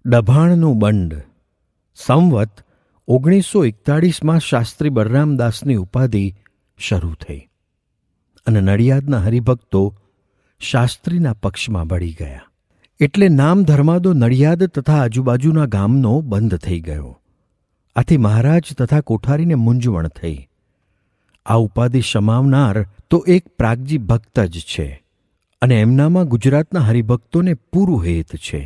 ડભાણનું બંડ. સંવત 1941માં શાસ્ત્રી બલરામદાસની ઉપાધિ શરૂ થઈ અને નડિયાદના હરિભક્તો શાસ્ત્રીના પક્ષમાં બળી ગયા. એટલે નામ ધર્માદો નડિયાદ તથા આજુબાજુના ગામનો બંધ થઈ ગયો. આથી મહારાજ તથા કોઠારીને મૂંઝવણ થઈ. આ ઉપાધિ શમાવનાર તો એક પ્રાગજી ભક્ત જ છે અને એમનામાં ગુજરાતના હરિભક્તોને પૂરું હેત છે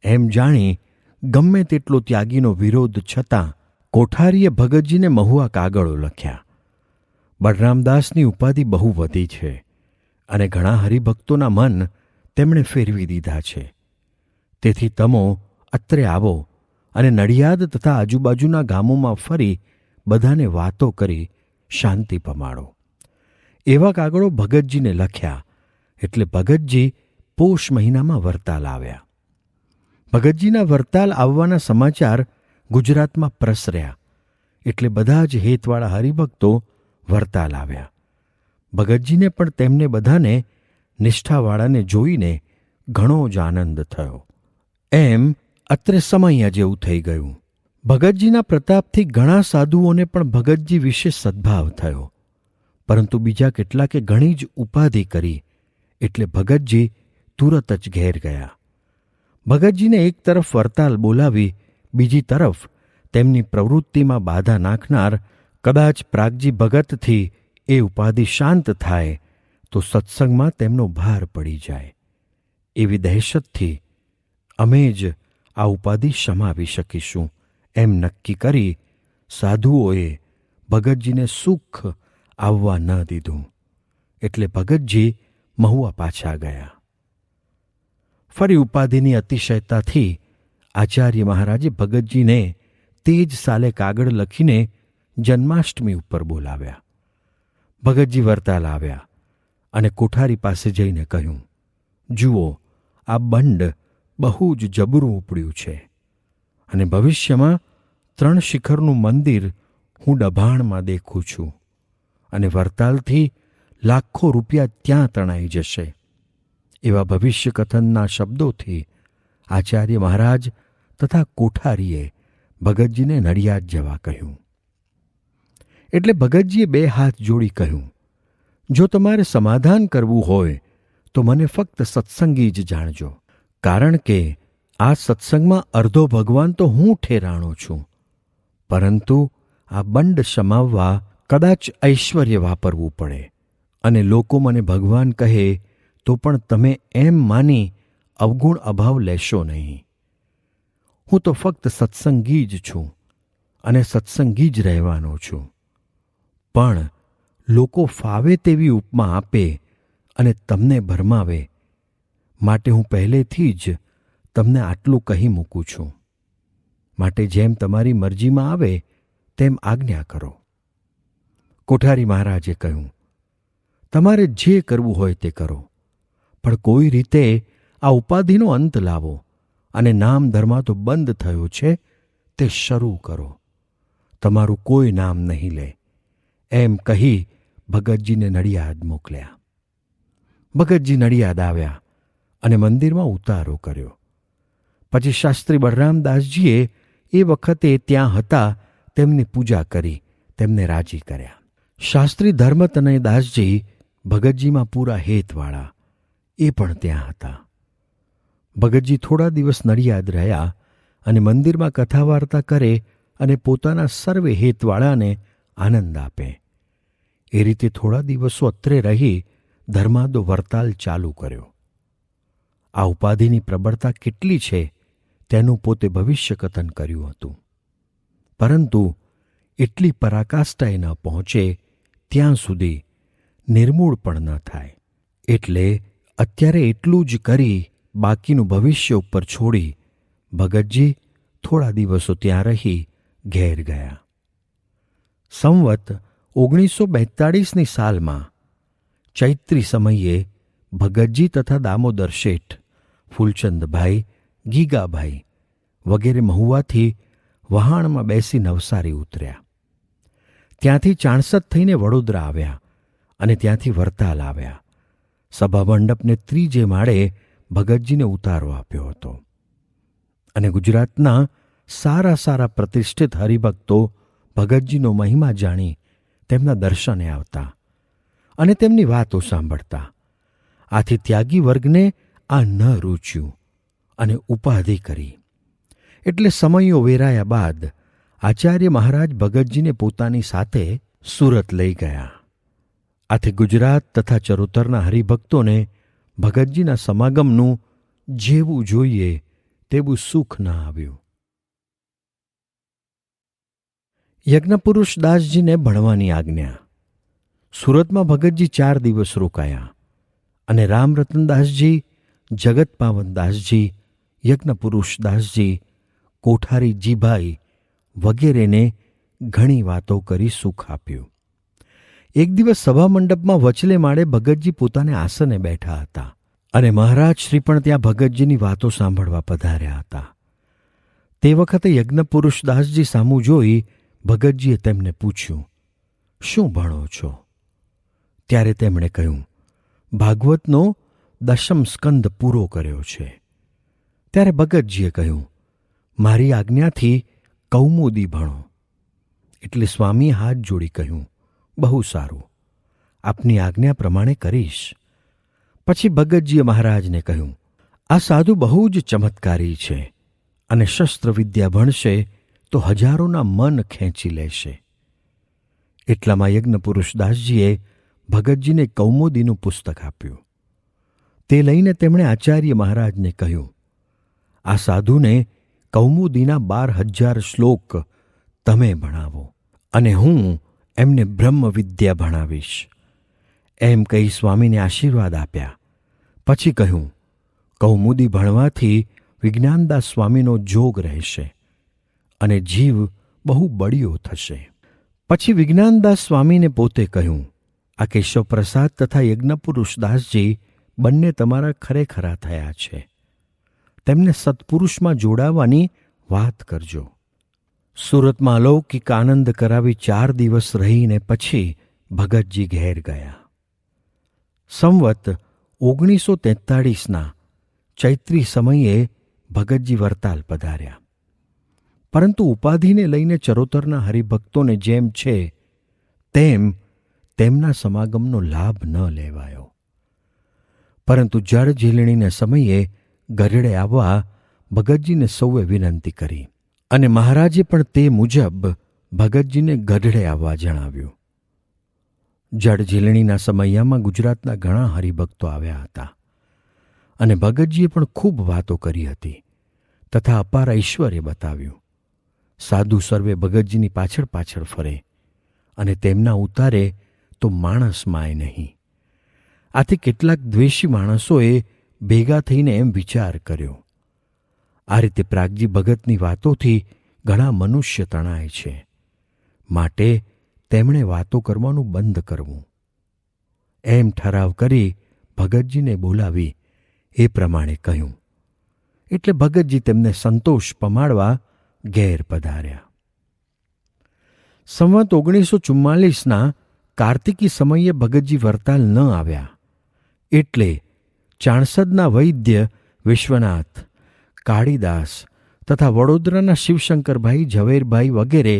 એમ જાણી ગમે તેટલો ત્યાગીનો વિરોધ છતાં કોઠારીએ ભગતજીને મહુઆ કાગળો લખ્યા. બલરામદાસની ઉપાધિ બહુ વધી છે અને ઘણા હરિભક્તોના મન તેમણે ફેરવી દીધા છે. તેથી તમો અત્રે આવો અને નડિયાદ તથા આજુબાજુના ગામોમાં ફરી બધાને વાતો કરી શાંતિ પમાડો. એવા કાગળો ભગતજીને લખ્યા. એટલે ભગતજી પોષ મહિનામાં વરતાલ આવ્યા. ભગતજીના વરતાલ આવવાના સમાચાર ગુજરાતમાં પ્રસર્યા. એટલે બધા જ હેતવાળા હરિભક્તો વરતાલ આવ્યા. ભગતજીને પણ તેમને બધાને નિષ્ઠાવાળાને જોઈને ઘણો જ આનંદ થયો. એમ અત્રે સમૈયા જેવું થઈ ગયું. ભગતજીના પ્રતાપથી ઘણા સાધુઓને પણ ભગતજી વિશે સદ્ભાવ થયો. પરંતુ બીજા કેટલાકે ઘણી જ ઉપાધિ કરી એટલે ભગતજી તુરત જ ઘેર ગયા. ભગતજીને એક તરફ વરતાલ બોલાવી બીજી તરફ તેમની પ્રવૃત્તિમાં બાધા નાખનાર કદાચ પ્રાગજી ભગતથી એ ઉપાધિ શાંત થાય તો સત્સંગમાં તેમનો ભાર પડી જાય એવી દહેશતથી અમે જ આ ઉપાધિ શમાવી શકીશું એમ નક્કી કરી સાધુઓએ ભગતજીને સુખ આવવા ન દીધું. એટલે ભગતજી મહુઆ પાછા ગયા. ફરી ઉપાધિની અતિશયતાથી આચાર્ય મહારાજે ભગતજીને તે જ સાલે કાગળ લખીને જન્માષ્ટમી ઉપર બોલાવ્યા. ભગતજી વરતાલ આવ્યા અને કોઠારી પાસે જઈને કહ્યું, જુઓ, આ બંડ બહુ જ જબરું ઉપડ્યું છે અને ભવિષ્યમાં 3 શિખરનું મંદિર હું ડભાણમાં દેખું છું અને વરતાલથી લાખો રૂપિયા ત્યાં તણાઈ જશે. એવા ભવિષ્ય કથનના શબ્દોથી આચાર્ય મહારાજ તથા કોઠારીએ ભગતજીને નડિયાદ જવા કહ્યું. એટલે ભગતજીએ 2 હાથ જોડી કહ્યું, જો તમારે સમાધાન કરવું હોય તો મને ફક્ત સત્સંગી જ જાણજો, કારણ કે આ સત્સંગમાં અર્ધો ભગવાન તો હું ઠેરાણો છું, પરંતુ આ બંડ શમાવવા કદાચ ઐશ્વર્ય વાપરવું પડે અને લોકો મને ભગવાન કહે તો પણ તમે એમ માની અવગુણ અભાવ લેશો નહીં. હું તો ફક્ત સત્સંગી જ છું અને સત્સંગી જ રહેવાનો છું. પણ લોકો ફાવે તેવી ઉપમા આપે અને તમને ભરમાવે માટે હું પહેલેથી જ તમને આટલું કહી મૂકું છું. માટે જેમ તમારી મરજીમાં આવે તેમ આજ્ઞા કરો. કોઠારી મહારાજે કહ્યું, તમારે જે કરવું હોય તે કરો, પણ કોઈ રીતે આ ઉપાધિનો અંત લાવો અને નામ ધર્મા તો બંધ થયો છે તે શરૂ કરો. તમારું કોઈ નામ નહીં લે એમ કહી ભગતજીને નડિયાદ મોકલ્યા. ભગતજી નડિયાદ આવ્યા અને મંદિરમાં ઉતારો કર્યો. પછી શાસ્ત્રી બલરામદાસજીએ એ વખતે ત્યાં હતા તેમની પૂજા કરી તેમને રાજી કર્યા. શાસ્ત્રી ધર્મતનય દાસજી ભગતજીમાં પૂરા હેતવાળા એ પણ ત્યાં હતા. ભગતજી થોડા દિવસ નડિયાદ રહ્યા અને મંદિરમાં કથા વાર્તા કરે અને પોતાના સર્વે હેતવાળાને આનંદ આપે. એ રીતે થોડા દિવસો અત્રે રહી ધર્માદો વરતાલ ચાલુ કર્યો. આ ઉપાધિની પ્રબળતા કેટલી છે તેનું પોતે ભવિષ્ય કથન કર્યું હતું, પરંતુ એટલી પરાકાષ્ઠાએ ન પહોંચે ત્યાં સુધી નિર્મૂળ પણ ન થાય. એટલે અત્યારે એટલું જ કરી બાકીનું ભવિષ્ય ઉપર છોડી ભગતજી થોડા દિવસો ત્યાં રહી ઘેર ગયા. સંવત 1942ની સાલમાં ચૈત્રી સમયે ભગતજી તથા દામોદર શેઠ, ફૂલચંદભાઈ, ગીગાભાઈ વગેરે મહુવાથી વહાણમાં બેસી નવસારી ઉતર્યા. ત્યાંથી ચાણસદ થઈને વડોદરા આવ્યા અને ત્યાંથી વરતાલ આવ્યા. સભા મંડપને 3જે માળે ભગતજીને ઉતારો આપ્યો હતો. અને ગુજરાતના સારા સારા પ્રતિષ્ઠિત હરિભક્તો ભગતજીનો મહિમા જાણી તેમના દર્શને આવતા અને તેમની વાતો સાંભળતા. આથી ત્યાગી વર્ગને આ ન રૂચ્યું અને ઉપાધિ કરી. એટલે સમયો વેરાયા બાદ આચાર્ય મહારાજ ભગતજીને પોતાની સાથે સુરત લઈ ગયા. આથી ગુજરાત તથા ચરોતરના હરિભક્તોને ભગતજીના સમાગમનું જેવું જોઈએ તેવું સુખ ન આવ્યું. યજ્ઞપુરુષ દાસજીને ભણવાની આજ્ઞા. સુરતમાં ભગતજી 4 દિવસ રોકાયા અને રામરતનદાસજી, જગતપાવનદાસજી, યજ્ઞપુરુષ દાસજી, કોઠારી જીભાઈ વગેરેને ઘણી વાતો કરી સુખ આપ્યું. એક દિવસ સભા મંડપમાં વચલે માળે ભગતજી પોતાને આસને બેઠા હતા અને મહારાજ શ્રી પણ ત્યાં ભગતજીની વાતો સાંભળવા પધાર્યા હતા. તે વખતે યજ્ઞપુરુષ દાસજી સામું જોઈ ભગતજીએ તેમને પૂછ્યું, શું ભણો છો? ત્યારે તેમણે કહ્યું, ભાગવતનો 10મ સ્કંદ પૂરો કર્યો છે. ત્યારે ભગતજીએ કહ્યું, મારી આજ્ઞાથી કૌમુદી ભણો. એટલે સ્વામીએ હાથ જોડી કહ્યું, બહુ સારું, આપની આજ્ઞા પ્રમાણે કરીશ. પછી ભગતજીએ મહારાજને કહ્યું, આ સાધુ બહુ જ ચમત્કારી છે અને શસ્ત્રવિદ્યા ભણશે તો હજારોના મન ખેંચી લેશે. એટલામાં યજ્ઞપુરુષ દાસજીએ ભગતજીને કૌમુદીનું પુસ્તક આપ્યું. તે લઈને તેમણે આચાર્ય મહારાજને કહ્યું, આ સાધુને કૌમુદીના 12,000 શ્લોક તમે ભણાવો અને હું એમને બ્રહ્મ વિદ્યા ભણાવીશ. એમ કહી સ્વામીને આશીર્વાદ આપ્યા. પછી કહ્યું, કૌમુદી ભણવાથી વિજ્ઞાનદાસ સ્વામીનો જોગ રહેશે અને જીવ બહુ બળિયો થશે. પછી વિજ્ઞાનદાસ સ્વામીને પોતે કહ્યું, આ કેશવપ્રસાદ તથા યજ્ઞપુરુષ દાસજી બંને તમારા ખરેખરા થયા છે. તેમને સત્પુરુષમાં જોડાવાની વાત કરજો. સુરતમાં અલૌકિક આનંદ કરાવી 4 દિવસ રહીને પછી ભગતજી ઘેર ગયા. સંવત 1943ના ચૈત્રી સમયે ભગતજી વરતાલ પધાર્યા. પરંતુ ઉપાધિને લઈને ચરોતરના હરિભક્તોને જેમ છે તેમ તેમના સમાગમનો લાભ ન લેવાયો. પરંતુ જળ ઝીલણીને સમયે ગઢડે આવવા ભગતજીને સૌએ વિનંતી કરી અને મહારાજે પણ તે મુજબ ભગતજીને ગઢડે આવવા જણાવ્યું. જળ ઝીલણીના સમયમાં ગુજરાતના ઘણા હરિભક્તો આવ્યા હતા અને ભગતજીએ પણ ખૂબ વાતો કરી હતી તથા અપાર ઐશ્વર્ય બતાવ્યું. સાધુ સર્વે ભગતજીની પાછળ પાછળ ફરે અને તેમના ઉતારે તો માણસ માય નહીં. આથી કેટલાક દ્વેષી માણસોએ ભેગા થઈને એમ વિચાર કર્યો, આ રીતે પ્રાગજી ભગતની વાતોથી ઘણા મનુષ્ય તણાય છે, માટે તેમણે વાતો કરવાનું બંધ કરવું. એમ ઠરાવ કરી ભગતજીને બોલાવી એ પ્રમાણે કહ્યું. એટલે ભગતજી તેમને સંતોષ પમાડવા ઘેર પધાર્યા. સંવત 1944ના કાર્તિકી સમયે ભગતજી વરતાલ ન આવ્યા એટલે ચાણસદના વૈદ્ય વિશ્વનાથ, કાળીદાસ તથા વડોદરાના શિવશંકરભાઈ, ઝવેરભાઈ વગેરે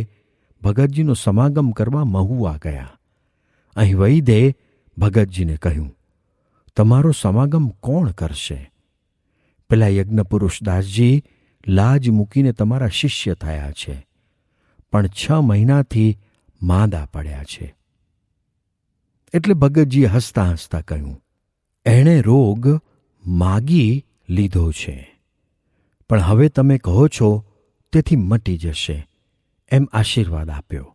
ભગતજીનો સમાગમ કરવા મહુવા ગયા. અહીં વૈદ્યે ભગતજીને કહ્યું, તમારો સમાગમ કોણ કરશે? પેલા યજ્ઞપુરુષ દાસજી લાજ મૂકીને તમારા શિષ્ય થયા છે, પણ 6 મહિનાથી માંદા પડ્યા છે. એટલે ભગતજીએ હસતા હસતા કહ્યું, એણે રોગ માગી લીધો છે, પણ હવે તમે કહો છો તેથી મટી જશે, એમ આશીર્વાદ આપ્યો.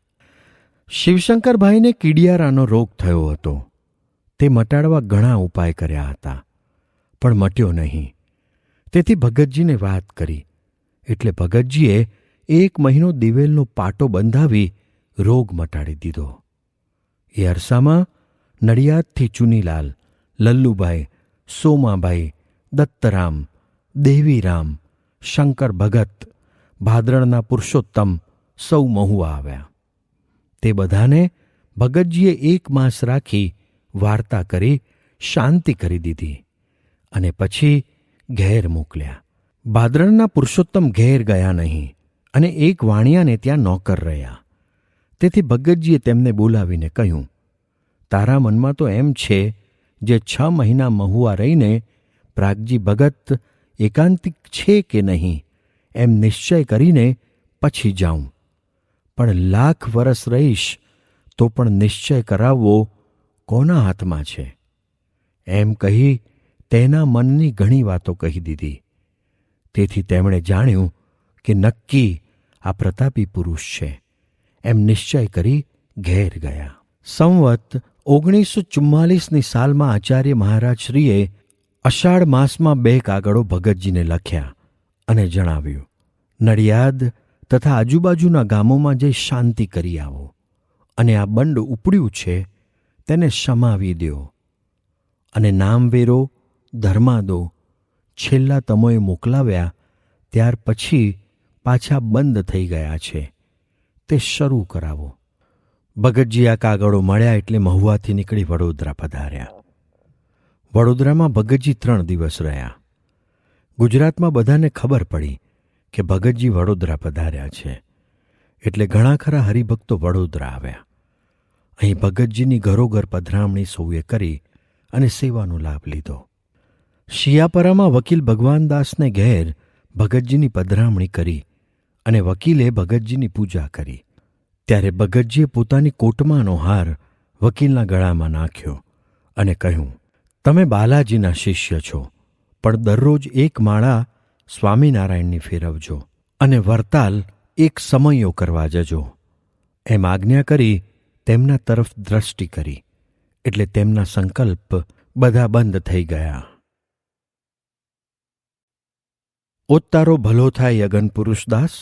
શિવશંકરભાઈને કીડિયારાનો રોગ થયો હતો. તે મટાડવા ઘણા ઉપાય કર્યા હતા, પણ મટ્યો નહીં. તેથી ભગતજીને વાત કરી એટલે ભગતજીએ 1 મહિનો દિવેલનો પાટો બંધાવી રોગ મટાડી દીધો. એ અરસામાં નડિયાદથી ચુનીલાલ, લલ્લુભાઈ, સોમાભાઈ, દત્તરામ, દેવીરામ, શંકર ભગત, ભાદરણના પુરુષોત્તમ સૌ મહુવા આવ્યા. તે બધાને ભગતજીએ 1 માસ રાખી વાર્તા કરી શાંતિ કરી દીધી અને પછી ઘેર મોકલ્યા. ભાદરણના પુરુષોત્તમ ઘેર ગયા નહીં અને એક વાણિયાને ત્યાં નોકર રહ્યા. તેથી ભગતજીએ તેમને બોલાવીને કહ્યું, તારા મનમાં તો એમ છે જે 6 મહિના મહુવા રહીને પ્રાગજી ભગત એકાંતિક છે કે નહીં એમ નિશ્ચય કરીને પછી જાઉં, પણ 1,00,000 વરસ રહીશ તો પણ નિશ્ચય કરાવવો કોના હાથમાં છે? એમ કહી તેના મનની ઘણી વાતો કહી દીધી. તેથી તેમણે જાણ્યું કે નક્કી આ પ્રતાપી પુરુષ છે એમ નિશ્ચય કરી ઘેર ગયા. સંવત 1944ની સાલમાં આચાર્ય મહારાજશ્રીએ અષાઢ માસમાં 2 કાગળો ભગતજીને લખ્યા અને જણાવ્યું, નડિયાદ તથા આજુબાજુના ગામોમાં જઈ શાંતિ કરી આવો અને આ બંડ ઉપડ્યું છે તેને શમાવી દો અને નામવેરો ધર્માદો છેલ્લા તમોએ મોકલાવ્યા ત્યાર પછી પાછા બંધ થઈ ગયા છે તે શરૂ કરાવો. ભગતજી આ કાગળો મળ્યા એટલે મહુવાથી નીકળી વડોદરા પધાર્યા. વડોદરામાં ભગતજી 3 દિવસ રહ્યા. ગુજરાતમાં બધાને ખબર પડી કે ભગતજી વડોદરા પધાર્યા છે એટલે ઘણા ખરા હરિભક્તો વડોદરા આવ્યા. અહીં ભગતજીની ઘરોઘર પધરામણી સૌએ કરી અને સેવાનો લાભ લીધો. શિયાપરામાં વકીલ ભગવાનદાસને ઘેર ભગતજીની પધરામણી કરી અને વકીલે ભગતજીની પૂજા કરી. ત્યારે ભગતજીએ પોતાની કોટમાનો હાર વકીલના ગળામાં નાખ્યો અને કહ્યું, તમે બાલાજીના શિષ્ય છો, પણ દરરોજ 1 માળા સ્વામિનારાયણની ફેરવજો અને વરતાલ 1 સમયો કરવા જજો. એમ આજ્ઞા કરી તેમના તરફ દ્રષ્ટિ કરી એટલે તેમના સંકલ્પ બધા બંધ થઈ ગયા. ઓતારો ભલો થાય યગન પુરુષદાસ.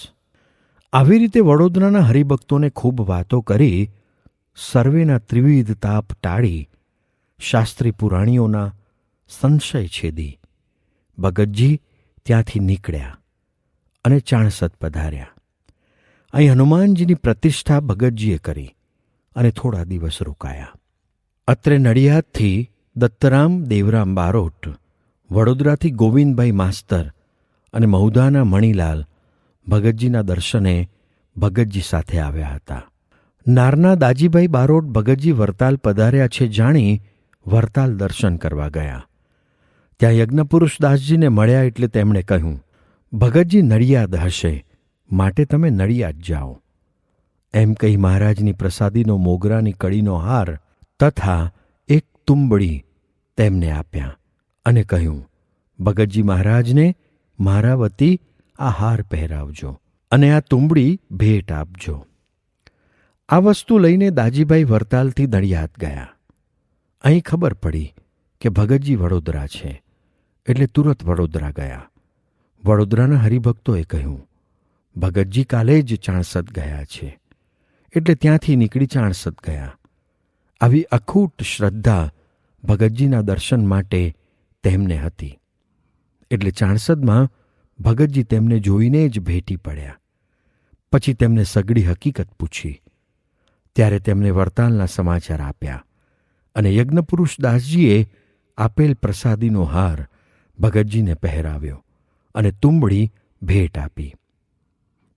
આવી રીતે વડોદરાના હરિભક્તોને ખૂબ વાતો કરી સર્વેના ત્રિવિધ તાપ ટાળી શાસ્ત્રી પુરાણીઓના સંશય છેદી ભગતજી ત્યાંથી નીકળ્યા અને ચાણસદ પધાર્યા. અહીં હનુમાનજીની પ્રતિષ્ઠા ભગતજીએ કરી અને થોડા દિવસ રોકાયા. અત્રે નડિયાદથી દત્તરામ દેવરામ બારોટ, વડોદરાથી ગોવિંદભાઈ માસ્તર અને મહુધાના મણીલાલ ભગતજીના દર્શને ભગતજી સાથે આવ્યા હતા. નારના દાજીભાઈ બારોટ ભગતજી વરતાલ પધાર્યા છે જાણી વરતાલ દર્શન કરવા ગયા. ત્યાં યજ્ઞપુરુષદાસજીને મળ્યા એટલે તેમણે કહ્યું, ભગતજી નડિયાદ હશે માટે તમે નડિયાદ જાઓ. એમ કહી મહારાજની પ્રસાદીનો મોગરાની કડીનો હાર તથા 1 તુંબડી તેમને આપ્યા અને કહ્યું, ભગતજી મહારાજને મારા વતી આ હાર પહેરાવજો અને આ તુંબડી ભેટ આપજો. આ વસ્તુ લઈને દાજીભાઈ વરતાલથી નડિયાદ ગયા. અહીં ખબર પડી કે ભગતજી વડોદરા છે એટલે તુરત વડોદરા ગયા. વડોદરાના હરિભક્તોએ કહ્યું, ભગતજી કાલે જ ચાણસદ ગયા છે એટલે ત્યાંથી નીકળી ચાણસદ ગયા. આવી અખૂટ શ્રદ્ધા ભગતજીના દર્શન માટે તેમને હતી એટલે ચાણસદમાં ભગતજી તેમને જોઈને જ ભેટી પડ્યા. પછી તેમને સઘળી હકીકત પૂછી ત્યારે તેમને વરતાલના સમાચાર આપ્યા અને યજ્ઞપુરુષદાસજીએ આપેલ પ્રસાદીનો હાર ભગતજીને પહેરાવ્યો અને તુંબડી ભેટ આપી.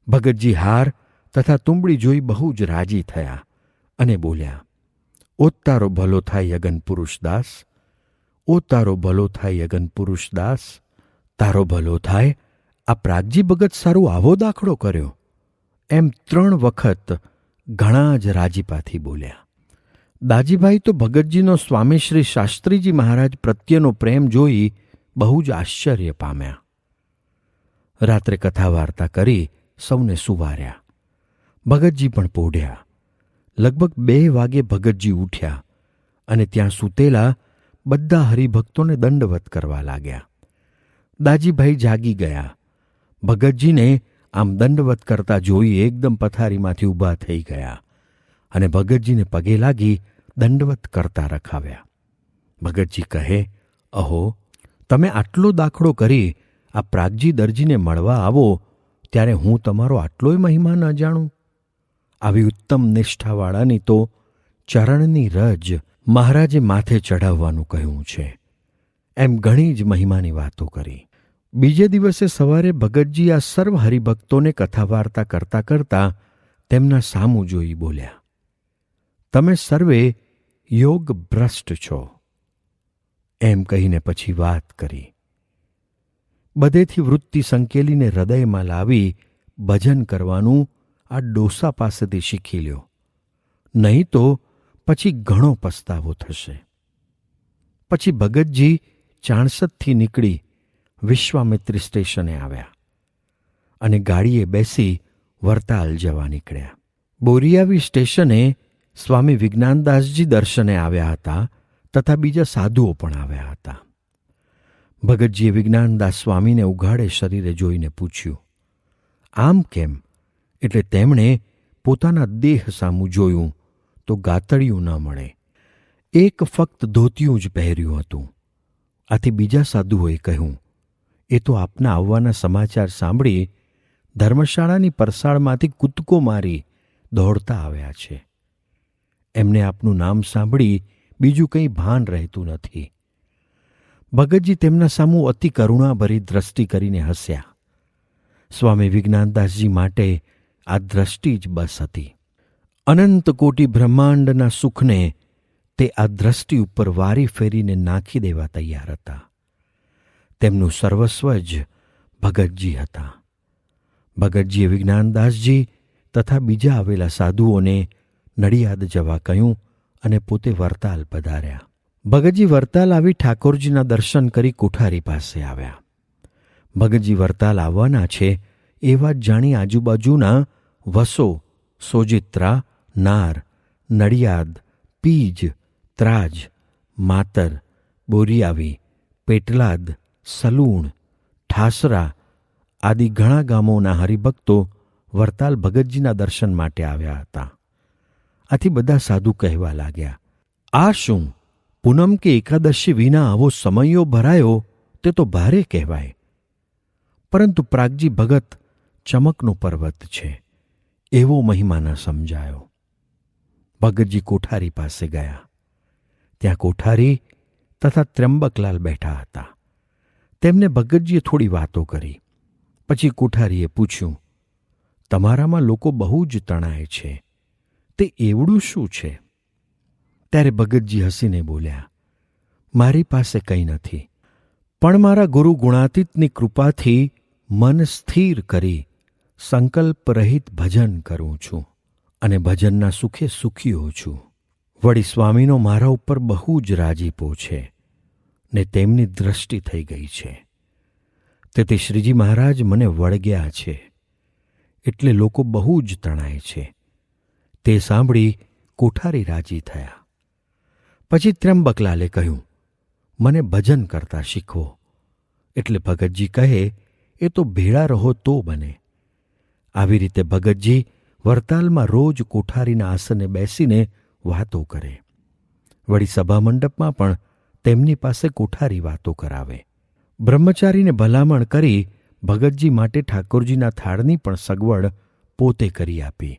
ભગતજી હાર તથા તુંબડી જોઈ બહુ જ રાજી થયા અને બોલ્યા, ઓ તારો ભલો થાય યગન પુરુષદાસ, ઓ તારો ભલો થાય યગન પુરુષદાસ, તારો ભલો થાય. આ પ્રાગજી ભગત સારું આવો દાખલો કર્યો. એમ 3 વખત ઘણા જ રાજીપાથી બોલ્યા. દાજીભાઈ તો ભગતજીનો સ્વામી શ્રી શાસ્ત્રીજી મહારાજ પ્રત્યેનો પ્રેમ જોઈ બહુ જ આશ્ચર્ય પામ્યા. રાત્રે કથા વાર્તા કરી સૌને સુવાર્યા. ભગતજી પણ પોઢ્યા. લગભગ 2 વાગે ભગતજી ઉઠ્યા અને ત્યાં સૂતેલા બધા હરિભક્તોને દંડવત કરવા લાગ્યા. દાજીભાઈ જાગી ગયા. ભગતજીને આમ દંડવત કરતા જોઈ એકદમ પથારીમાંથી ઊભા થઈ ગયા અને ભગતજીને પગે લાગી દંડવત કરતા રખાવ્યા. ભગતજી કહે, અહો, તમે આટલો દાખલો કરી આ પ્રાગજી દરજીને મળવા આવો ત્યારે હું તમારો આટલોય મહિમા ન જાણું? આવી ઉત્તમ નિષ્ઠાવાળાની તો ચરણની રજ મહારાજે માથે ચઢાવવાનું કહ્યું છે. એમ ઘણી જ મહિમાની વાતો કરી. બીજે દિવસે સવારે ભગતજી આ સર્વ હરિભક્તોને કથા વાર્તા કરતા કરતા તેમના સામું જોઈ બોલ્યા, તમે સર્વે યોગ ભ્રષ્ટ છો. એમ કહીને પછી વાત કરી. બધેથી વૃત્તિ સંકેલીને હૃદયમાં લાવી ભજન કરવાનું આ ડોસા પાસેથી શીખી લ્યો, નહીં તો પછી ઘણો પસ્તાવો થશે. પછી ભગતજી ચાણસદથી નીકળી વિશ્વામિત્રી સ્ટેશને આવ્યા અને ગાડીએ બેસી વરતાલ જવા નીકળ્યા. બોરિયાવી સ્ટેશને સ્વામી વિજ્ઞાનદાસજી દર્શને આવ્યા હતા તથા બીજા સાધુઓ પણ આવ્યા હતા. ભગતજીએ વિજ્ઞાનદાસ સ્વામીને ઉઘાડે શરીરે જોઈને પૂછ્યું, આમ કેમ? એટલે તેમણે પોતાના દેહ સામું જોયું તો ગાતડિયું ન મળે. એક ફક્ત ધોતિયું જ પહેર્યું હતું. આથી બીજા સાધુઓએ કહ્યું, એ તો આપના આવવાના સમાચાર સાંભળી ધર્મશાળાની પરસાળમાંથી કૂદકો મારી દોડતા આવ્યા છે. એમને આપનું નામ સાંભળી બીજું કંઈ ભાન રહેતું નથી. ભગતજી તેમના સામું અતિ કરુણાભરી દ્રષ્ટિ કરીને હસ્યા. સ્વામી વિજ્ઞાનદાસજી માટે આ દ્રષ્ટિ જ બસ હતી. અનંત કોટી બ્રહ્માંડના સુખને તે આ દ્રષ્ટિ ઉપર વારી ફેરીને નાખી દેવા તૈયાર હતા. તેમનું સર્વસ્વ જ ભગતજી હતા. ભગતજીએ વિજ્ઞાનદાસજી તથા બીજા આવેલા સાધુઓને નડિયાદ જવા કહ્યું અને પોતે વરતાલ પધાર્યા. ભગતજી વરતાલ આવી ઠાકોરજીના દર્શન કરી કોઠારી પાસે આવ્યા. ભગતજી વરતાલ આવવાના છે એ વાત જાણી આજુબાજુના વસો, સોજિત્રા, નાર, નડિયાદ, પીજ, ત્રાજ, માતર, બોરિયાવી, પેટલાદ, સલૂણ, ઠાસરા આદિ ઘણા ગામોના હરિભક્તો વરતાલ ભગતજીના દર્શન માટે આવ્યા હતા. આથી બધા સાધુ કહેવા લાગ્યા, આ શું? પૂનમ કે એકાદશી વિના આવો સમયો ભરાયો તે તો ભારે કહેવાય. પરંતુ પ્રાગજી ભગત ચમકનો પર્વત છે એવો મહિમા ન સમજાયો. ભગતજી કોઠારી પાસે ગયા. ત્યાં કોઠારી તથા ત્ર્યંબકલાલ બેઠા હતા. તેમને ભગતજીએ થોડી વાતો કરી. પછી કોઠારીએ પૂછ્યું, તમારામાં લોકો બહુ જ તણાય છે, તે એવડું શું છે? ત્યારે ભગતજી હસીને બોલ્યા, મારી પાસે કંઈ નથી, પણ મારા ગુરુ ગુણાતીતની કૃપાથી મન સ્થિર કરી સંકલ્પ રહિત ભજન કરું છું અને ભજનના સુખે સુખીઓ છું. વળી સ્વામીનો મારા ઉપર બહુ જ રાજીપો છે ને તેમની દ્રષ્ટિ થઈ ગઈ છે. તેથી શ્રીજી મહારાજ મને વળગ્યા છે એટલે લોકો બહુ જ તણાય છે. તે સાંભળી કોઠારી રાજી થયા. પછી ત્ર્યંબકલાલે કહ્યું, મને ભજન કરતા શીખવો. એટલે ભગતજી કહે, એ તો ભેળા રહો તો બને. આવી રીતે ભગતજી વરતાલમાં રોજ કોઠારીના આસને બેસીને વાતો કરે. વળી સભામંડપમાં પણ તેમની પાસે કોઠારી વાતો કરાવે. બ્રહ્મચારીને ભલામણ કરી ભગતજી માટે ઠાકોરજીના થાળની પણ સગવડ પોતે કરી આપી.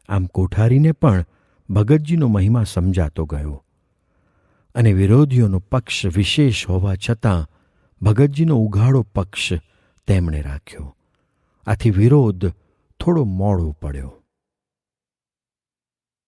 આમ કોઠારીને પણ ભગતજીનો મહિમા સમજાતો ગયો અને વિરોધીઓનો પક્ષ વિશેષ હોવા છતાં ભગતજીનો ઉઘાડો પક્ષ તેમણે રાખ્યો. આથી વિરોધ થોડો મોડો પડ્યો.